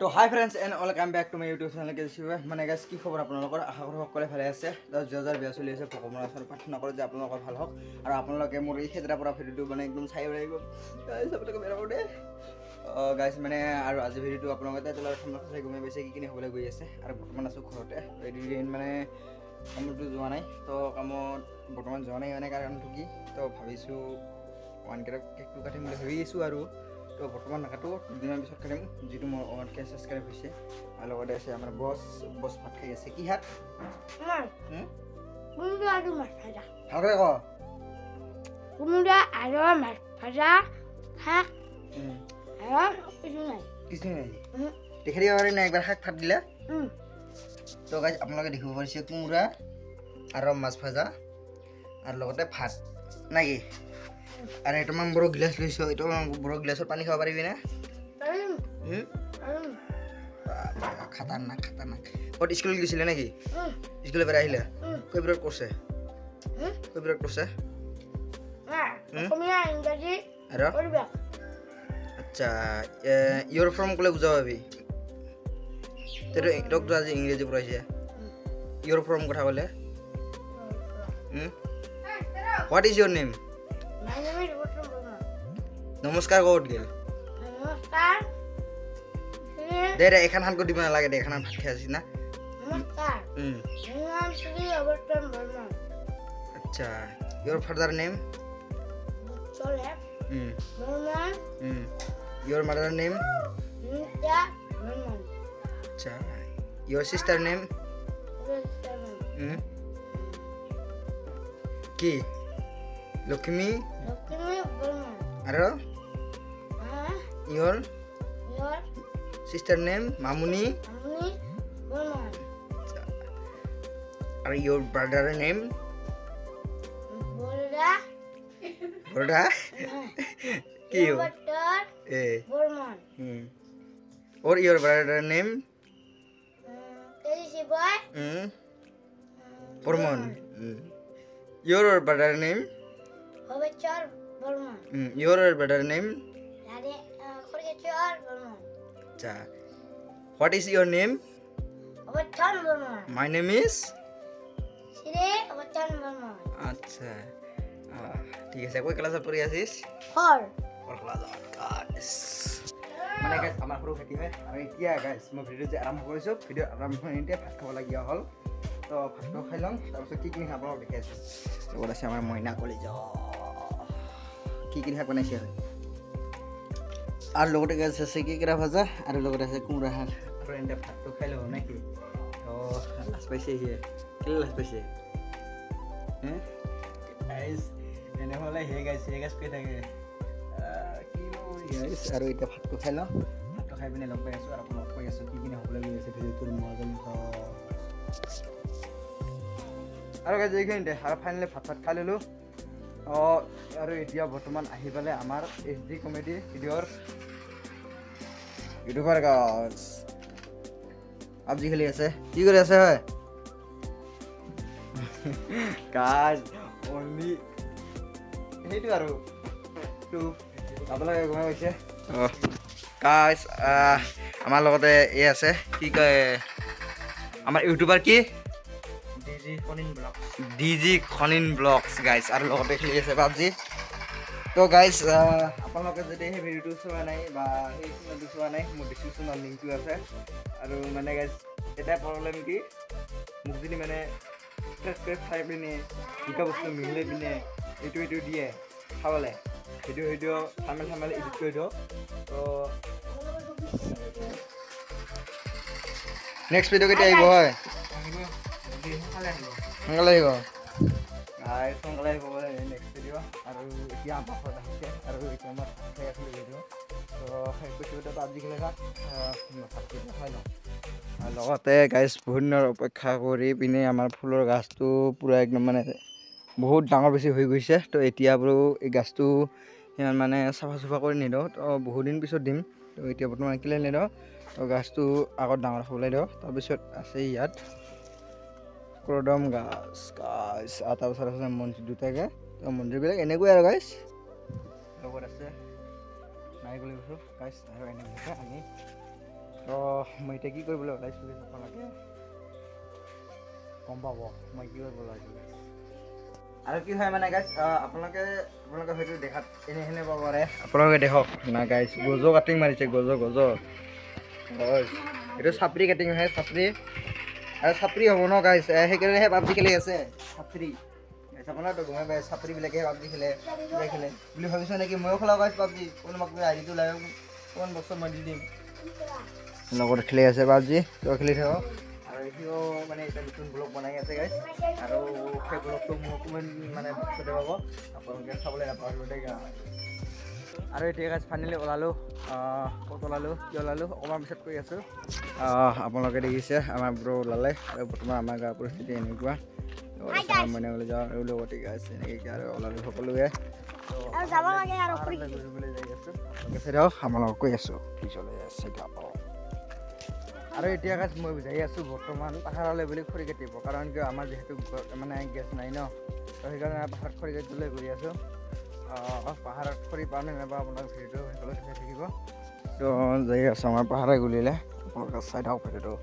তো hi friends and welcome back to my YouTube channel মানে guys কি খবৰ আপোনালোকৰ আশা কৰোঁ সকলোৱে ভালে আছে যাৰ বেয়া চলি আছে ভগৱানৰ ওচৰত প্ৰাৰ্থনা কৰোঁ যে আপোনালোকৰ ভাল হওক আৰু আপোনালোকে মোৰ এই ক্ষেত্ৰৰ পৰা ভিডিঅ'টো মানে একদম চাই আহিব গাইস আপোনালোকে বেয়া পাব দে গাইস মানে আৰু আজি ভিডিঅ'টো আপোনালোকে টাইটেলৰ সম্পূৰ্ণ চাই গমে পাইছে কি কিনে হ'বলৈ গৈ আছে আৰু বৰ্তমান আছো ঘৰতে এদিন মানে কামটো যোৱা নাই তো কামত বৰ্তমান যোৱা নাই মানে কাৰণটো কি তো ভাবিছোঁ ওৱান কেকটো কাটিম বুলি ভাবি আছোঁ আৰু তো বৰ্তমান নাকাটো দুদিনৰ পিছত কাটিম যিটো মোৰ 1K ছাবস্ক্ৰাইব হৈছে আৰু লগতে আছে আমাৰ বছ ভাত খাই আছে কি হাত কুমড়া আৰু মাছ ভাজা ভালকৈ ক কুমড়া আৰু মাছ ভাজা শাক আৰু কিছু নাই দেখি দিব পাৰি না একবাৰ শাক ভাত দিলে তো গাইজ আপোনালোকে দেখিব পাৰিছে কুমড়া আৰু মাছ ভাজা আৰু লগতে ভাত নাকি আৰু এটা মান বড় গ্লাছ লৈছো এইটো বড় গ্লাছত পানী খাব পাৰিবি না খাতাৰনাক ক'ত স্কুল গৈছিলে নেকি স্কুলৰ পৰা আহিলে কৈ বিৰত কৰিছে আৰু আচ্ছা ইয়ৰ ফ্ৰম ক'লে বুজাব পাবি তোকতো আজি ইংৰাজী পঢ়াইছে ইয়ৰ ফ্ৰম কথা ক'লে হোৱাট ইজ ইয়ৰ নেম নমস্কাৰ ক'ত গেল দে এখন হাত দিব নালাগে দে এখন ভাত খাই আছি না আচ্ছা ইয়ৰ ফাদাৰ নেম ইয়ৰ মাদাৰ নেম আচ্ছা ইয়ৰ সিস্টাৰ নেম কি লক্ষ্মী আৰু ইয়ৰ সিস্টাৰ নেম মামুনি আৰু ইয়ৰ ব্ৰাদাৰ নেম বৰদা কি or your brother name Pormon your brother name your brother name what is your name my name is আচ্ছা ঠিক আছে কই ক্লাছত পঢ়ি আছিস মানে গাইজ আমাৰ সৰু খেতি হয় আৰু এতিয়া গাইজ মই ভিডিঅ' যে আৰম্ভ কৰিছোঁ ভিডিঅ' আৰম্ভ এতিয়া ভাত খাবলগীয়া হ'ল তো ভাতটো খাই ল'ম তাৰপিছত কি কিনি আপোনালোকক দেখাই আছোঁ লগত আছে আমাৰ মইনা কলেজ কি কিনি শাক বনাইছে হয় আৰু লগতে গাইজ আছে কেকেৰা ভাজা আৰু লগতে আছে কোমোৰা শাক আৰু এতিয়া ভাতটো খাই ল'ব নে কি তো লাজ পাইছে সিয়ে কেলৈ লাজ পাইছে গাইজ এনেহ'লে হে গাইজ কৈ থাকে আৰু এতিয়া ভাতটো খাই লওঁ ভাতটো খাই পিনে লগ পাই আছোঁ আৰু আপোনালোক কৈ আছোঁ কি কিনে হ'বলৈ গৈ আছে ভিডিঅ'টোৰ আৰু গাইজ এইখিনিতে আৰু ফাইনেলি ভাত খাই ল'লোঁ আৰু এতিয়া বৰ্তমান আহি পালে আমাৰ HD কমেডি ভিডিঅ'ৰ ইউটিউবাৰ গাছ পাবজি খেলি আছে কি কৰি আছে হয় গাছ অনলি সেইটো আৰু আপোনালোকে গমে পাইছে গাইজ আমাৰ লগতে এই আছে কি কয় আমাৰ ইউটিউবাৰ কি ডিজি খনিন ব্লগছ গাইজ আৰু লগতে খেলি আছে পাবজি তো গাইজ আপোনালোকে যদি সেই ভিডিঅ'টো চোৱা নাই বা সেই চেনেলটো চোৱা নাই মোৰ ডিছক্ৰিপশ্যনত লিংকটো আছে আৰু মানে গাইজ এটাই প্ৰব্লেম কি মোক যদি মানে ছাবস্ক্ৰাইব চাই পিনে দুটা বস্তু মিলাই পিনে এইটো দিয়ে খাবলৈ ভিডিঅ' থামেল এডিট কৰি দিওঁ তো নেক্সট ভিডিঅ' কেতিয়া আহিব হয় সোনকালে আহিব সোনকালে আহিব নেক্সট ভিডিঅ' আৰু এতিয়া আমাৰ ঘৰত আহিছে আৰু এতিয়া মই খাই আছিলোঁ ভিডিঅ' তো সেই ভিডিঅ'টো পাবজি খেলে খাই লওঁ আৰু লগতে গাইজ বহুত দিনৰ অপেক্ষা কৰি পিনে আমাৰ ফুলৰ গাছটো পূৰা একদম মানে বহুত ডাঙৰ বেছি হৈ গৈছে তো এতিয়া বাৰু এই গাছটো সিমান মানে চাফা কৰি নিদিওঁ তো বহুত দিন পিছত দিম তো এতিয়া বৰ্তমান কেলৈ নিদিওঁ তো গাছটো আগত ডাঙৰ হ'বলৈ দিওঁ তাৰপিছত আছে ইয়াত ক্ৰডম গাছ আৰু তাৰপিছত আছে মন্দিৰ দুটাকৈ তো মন্দিৰবিলাক এনেকুৱাই আৰু গাইজ লগত আছে নাৰিকল গছো গাইজ আৰু এনেকৈ আমি মই এতিয়া কি কৰিবলৈ ওলাইছোঁ আপোনালোকে গম পাব মই কি কৰিব ওলাইছোঁ। আৰু কি হয় মানে গাইজ আপোনালোকে হয়তো দেখাত এনে পাব পাৰে। আপোনালোকে দেখক না গাইজ গজ কাটিং মাৰিছে গজ এইটো চাপৰি কাটিং হয় চাপৰি আৰু চাপৰি হ'ব ন গাইজ সেইকাৰণেহে পাবজি খেলি আছে চাপৰি আপোনাৰতো গমে পাই চাপৰিবিলাকে পাবজি খেলে বুলি ভাবিছে নেকি? ময়ো খেলাওঁ গাইজ পাবজি কোনোবাক আইডিটো লাগে কোন বছৰ মই দি দিম লগত খেলি আছে পাবজি তই খেলি থাকক। আৰু সিও মানে এটা নতুন ব্লগ বনাই আছে গাইজ আৰু সেই ব্লগটো মোক অকণমান মানে পিছতে পাব আপোনালোকে চাবলৈ নাপাহৰিব দেই। আৰু এতিয়া গাইজ ফাইনেলি ওলালোঁ ক'ত ওলালোঁ কি ওলালোঁ অকণমান পিছত কৈ আছোঁ। আপোনালোকে দেখিছে আমাৰ ব্ৰ ওলালে আৰু বৰ্তমান আমাৰ গাঁৱৰ পৰিস্থিতি এনেকুৱা মইনাবলৈ যাওঁ আৰু লগতে গাইজ এনেকৈ আৰু ওলালোঁ সকলোৱে ঘূৰিবলৈ যাই আছোঁ আপোনালোকক কৈ আছোঁ কি চলি আছে। আৰু এতিয়া গাইজ মই যাই আছোঁ বৰ্তমান পাহাৰলৈ বুলি খৰি কাটিব কাৰণ কিয় আমাৰ যিহেতু মানে গেছ নাই ন তো সেইকাৰণে পাহাৰত খৰি কাটিবলৈ গৈ আছোঁ। পাহাৰত খৰি পাওঁ নে নাপাওঁ আপোনালোক ভিডিঅ'টো সেইফালে চাই থাকিব। তো যাই আছোঁ আমাৰ পাহাৰে গুলিলে আপোনালোকে চাই থাকক ভিডিঅ'টো।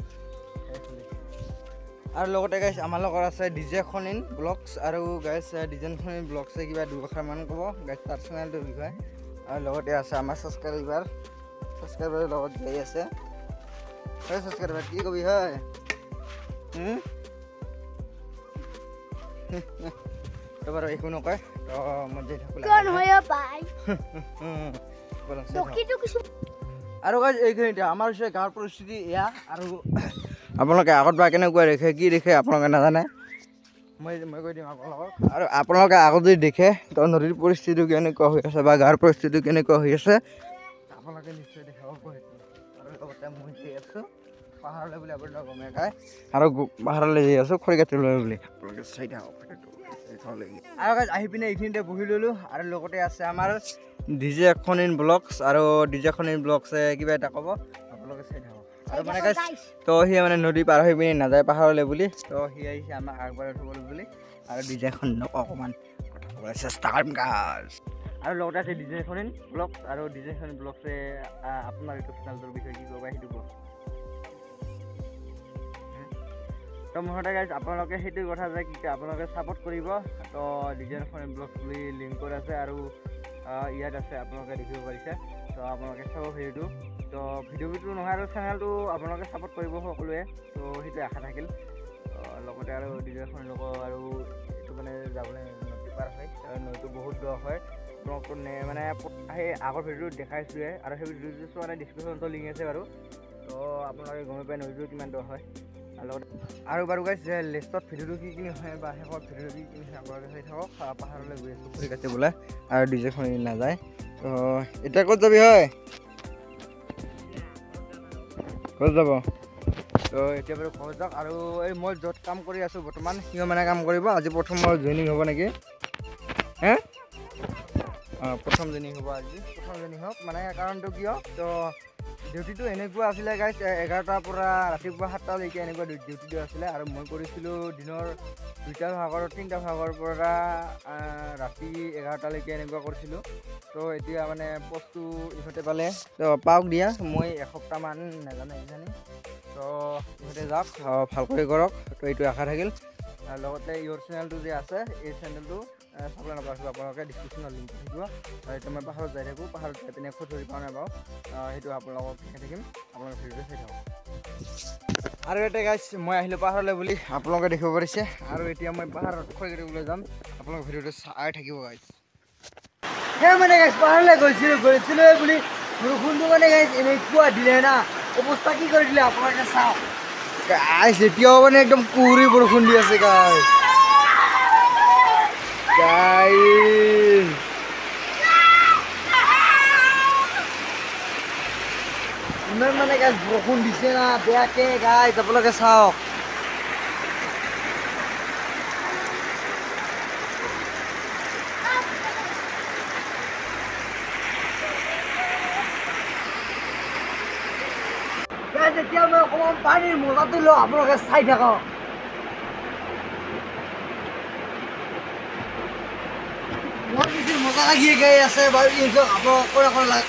আৰু লগতে গাইজ আমাৰ লগত আছে ডিজে খনিন ব্লগছ আৰু গাইজ ডিজে খনিন ব্লগছে কিবা দুআষাৰমান ক'ব গাইজ তাৰ চেনেলটোৰ বিষয়ে। আৰু লগতে আছে আমাৰ ছাবস্ক্ৰাইবাৰৰ লগত যাই আছে ছাবস্ক্ৰাইবাৰ কি কবি হয় তো বাৰু একো নকয় তো মই যাই থাকোঁ আৰু গাইজ এইখিনিতে আমাৰ হৈছে গাঁৱৰ পৰিস্থিতি এয়া। আৰু আপোনালোকে আগত বা কেনেকুৱা দেখে কি দেখে আপোনালোকে নাজানে মই কৈ দিম আপোনালোকক। আৰু আপোনালোকে আগত যদি দেখে তো নদীৰ পৰিস্থিতি কেনেকুৱা হৈ আছে বা গাঁৱৰ পৰিস্থিতি কেনেকুৱা হৈ আছে আপোনালোকে নিশ্চয় দেখাব পাৰিব। আৰু লগতে মই যাই আছোঁ পাহাৰলৈ বুলি আপোনালোকে গমে পায় আৰু পাহাৰলৈ যাই আছোঁ খৰি কাটিবলৈ বুলি আপোনালোকে চাই থাকক। আৰু গাইজ আহি পিনে এইখিনিতে বহি ল'লোঁ আৰু লগতে আছে আমাৰ ডিজে খনিন ব্লগছ আৰু ডিজে খনিন ব্লগছে কিবা এটা ক'ব আপোনালোকে চাই থাকক। আৰু মানে গাইজ তো সি মানে নদী পাৰ হৈ পিনি নাযায় পাহাৰলৈ বুলি তো সি আহিছে আমাক আগবঢ়াই থ'বলৈ বুলি আৰু ডিজে খনিনক অকণমান কথা ক'বলৈ চেষ্টা কৰিম গাইজ। আৰু লগতে আছে ডিজে খনিন ব্লগছ আৰু ডিজে খনিন ব্লগছে আপোনাৰ ইউটিউব চেনেলটোৰ বিষয়ে কি ক'ব সেইটো ক'ব। তো মুঠতে গাইজ আপোনালোকে সেইটো কথা যে কি আপোনালোকে ছাপোৰ্ট কৰিব। তো ডিজে খনিন ব্লগছ বুলি লিংক কৰি আছে আৰু ইয়াত আছে আপোনালোকে দেখিব পাৰিছে। তো আপোনালোকে চাব ভিডিঅ'টো তো ভিডিঅ'টো নহয় আৰু চেনেলটো আপোনালোকে ছাপোৰ্ট কৰিব সকলোৱে তো সেইটো আশা থাকিল। লগতে আৰু ডিজে খনিন লগত আৰু এইটো মানে যাবলৈ নদী পাৰ হয় নদীটো বহুত দ হয় আপোনালোক মানে সেই আগৰ ভিডিঅ'টো দেখাইছোঁৱে আৰু সেই ভিডিঅ'টো চোৱা নাই ডিছক্ৰিপশ্যনটো লিংক আছে বাৰু। তো আপোনালোকে গমে পায় নদীটো কিমান দ হয়। আৰু বাৰু গাইজ যে লিষ্টত ভিডিঅ'টো কি হয় বা শেষত ভিডিঅ'টো কি হয় আপোনালোকে চাই থাকক। পাহাৰলৈ গৈ আছোঁ খৰি কাটিবলৈ আৰু ডিজে খনি নাযায়। তো এতিয়া ক'ত যাবি হয় ক'ত যাব? তো এতিয়া বাৰু ঘৰত যাওক। আৰু এই মই য'ত কাম কৰি আছোঁ বৰ্তমান সিও মানে কাম কৰিব আজি প্ৰথম মোৰ জইনিং হ'ব নেকি প্ৰথম জইনিং হ'ব আজি প্ৰথম জইনিং হওক মানে কাৰণটো কিয় তো ডিউটিটো এনেকুৱা আছিলে গাইজ 11টাৰ পৰা ৰাতিপুৱা 7টালৈকে এনেকুৱা ডিউটিটো আছিলে আৰু মই কৰিছিলোঁ দিনৰ 2টা ভাগৰ 3টা ভাগৰ পৰা ৰাতি 11টালৈকে এনেকুৱা কৰিছিলোঁ। তো এতিয়া মানে পষ্টটো ইহঁতে পালে তো পাওক দিয়া মই এসপ্তাহমান নাজানো কিজানি তো ইহঁতে যাওক ভালকৈ কৰক তো এইটো আশা থাকিল। আৰু লগতে ইয়ৰ চেনেলটো যে আছে এই চেনেলটো চাবলৈ নাপাহৰিব আপোনালোকে ডিছক্ৰিপশ্যনত লিংক থাকিব। এতিয়া মই পাহাৰত যাই থাকোঁ পাহাৰত যাই পিনে ক'ত ধৰি পাওঁ নাপাওঁ সেইটো আপোনালোকক দেখাই থাকিম আপোনালোকে ভিডিঅ'টো চাই থাকক। আৰু এতিয়া গাইজ মই আহিলোঁ পাহাৰলৈ বুলি আপোনালোকে দেখিব পাৰিছে আৰু এতিয়া মই পাহাৰত খৰি কাটিবলৈ যাম আপোনালোকে ভিডিঅ'টো চাই থাকিব গাইজ। সেই মানে গাইজ পাহাৰলৈ গৈছিলোঁ বুলি বৰষুণটো মানে গাইজ এনেকুৱা দিলে না অৱস্থা কি কৰি দিলে আপোনালোকে চাওক গাইজ এতিয়াও মানে একদম কুঁৱৰী বৰষুণ দি আছে গাইজ ইমান মানে গাইজ বৰষুণ দিছে না বেয়াকে গাইজ আপোনালোকে চাওক। এতিয়া মই অকণমান পানীৰ মজাটো লওঁ আপোনালোকে চাই থাকক। বহুত বেছি মজা লাগি গৈ আছে বাৰু আপোনালোকৰ লাইক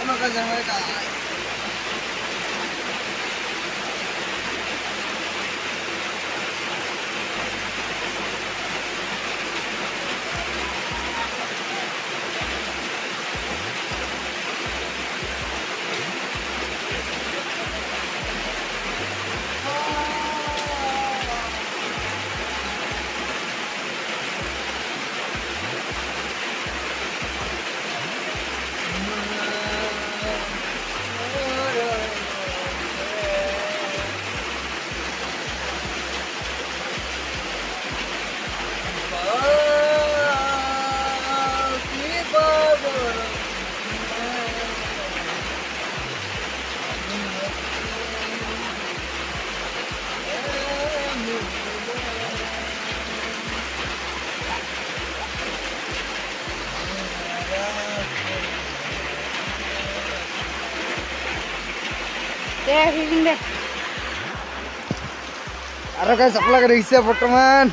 আৰু গাইছ আপোনালোকে দেখিছে বৰ্তমান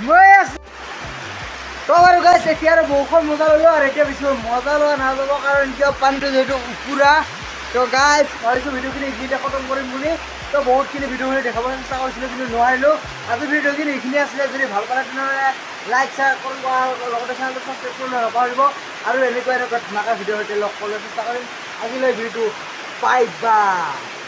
মই আছো তো বাৰু গাইছ এতিয়া আৰু বহুখন মজা ল'লো আৰু এতিয়া বেছি মজা লোৱা নাযাব কাৰণ এতিয়া পানীটো যিহেতু উপুৰা তো গাইছ ভাবিছোঁ ভিডিঅ'খিনি এইখিনিতে খতম কৰিম বুলি তো বহুতখিনি ভিডিঅ'খিনি দেখাব চেষ্টা কৰিছিলোঁ কিন্তু নোৱাৰিলোঁ আজি ভিডিঅ'খিনি এইখিনি আছিলে যদি ভাল পালে তেনেহ'লে লাইক শ্বেয়াৰ কৰিব আৰু লগতে চেনেলটো ছাবস্ক্ৰাইব কৰিব নাপাহৰিব আৰু এনেকুৱা ধুনীয়া ভিডিঅ' সৈতে লগ কৰিবলৈ চেষ্টা কৰিম আজিলৈ ভিডিঅ'টো বাই বাই